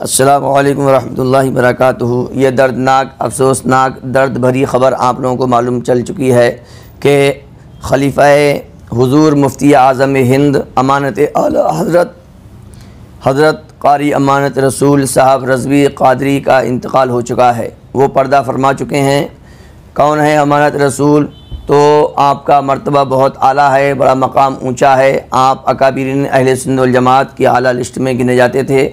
अस्सलामु अलैकुम रहमतुल्लाहि वबरकातुहू। ये दर्दनाक अफसोसनाक दर्द भरी ख़बर आप लोगों को मालूम चल चुकी है कि खलीफ़ा हुज़ूर मुफ्ती आज़म हिंद अमानत आला हज़रत क़ारी अमानत रसूल साहब रज़वी क़ादरी का इंतकाल हो चुका है। वो पर्दा फरमा चुके हैं। कौन है अमानत रसूल? तो आपका मर्तबा बहुत आला है, बड़ा मकाम ऊँचा है। आप अकाबिरीन अहले सुन्नत वल जमात की आला लिस्ट में गिने जाते थे।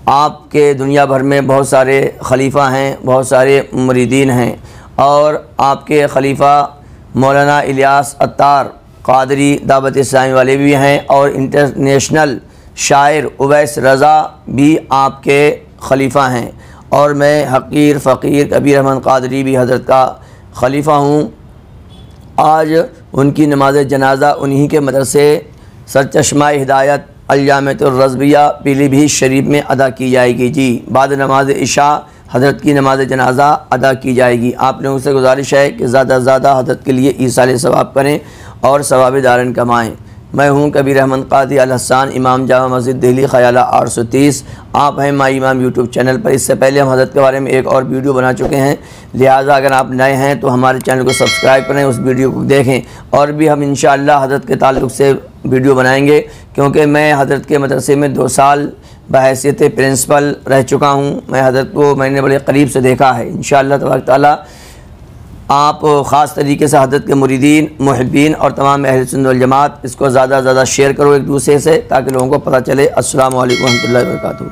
आपके दुनिया भर में बहुत सारे खलीफ़ा हैं, बहुत सारे मुरीदीन हैं और आपके खलीफ़ा मौलाना इलियास अत्तार क़ादरी दावत इस्लामी वाले भी हैं और इंटरनेशनल शायर उवैस रज़ा भी आपके खलीफ़ा हैं और मैं हक़ीर फ़कीर कबीर अहमद क़ादरी भी हज़रत का खलीफ़ा हूँ। आज उनकी नमाज जनाज़ा उन्हीं के मदरसे सरचश्मा हिदायत अल-जामिअतुर रज़विया पीलीभीत शरीफ में अदा की जाएगी। जी, बाद नमाज इशा हज़रत की नमाज जनाज़ा अदा की जाएगी। आप लोगों से गुजारिश है कि ज़्यादा से ज़्यादा हज़रत के लिए ईसाल सवाब करें और सवाब दारन कमाएँ। मैं हूँ कबीर अहमद क़ादी अल हसन, इमाम जामा मस्जिद दिल्ली ख़याला 830। आप हैं माई इमाम यूट्यूब चैनल पर। इससे पहले हम हज़रत के बारे में एक और वीडियो बना चुके हैं, लिहाजा अगर आप नए हैं तो हमारे चैनल को सब्सक्राइब करें, उस वीडियो को देखें। और भी हम इंशाअल्लाह हज़रत के ताल्लुक़ से वीडियो बनाएंगे, क्योंकि मैं हज़रत के मदरसे में 2 साल बहैसियत प्रिंसिपल रह चुका हूँ। मैं हज़रत को मैंने बड़े करीब से देखा है। इंशाअल्लाह तबारक तआला आप ख़ास तरीके से हज़रत के मुरीदीन, मुहिब्बीन और तमाम अहले सुन्नत वल जमात इसको ज़्यादा से ज़्यादा शेयर करो एक दूसरे से, ताकि लोगों को पता चले। अस्सलामु अलैकुम रहमतुल्लाहि व बरकातुहू।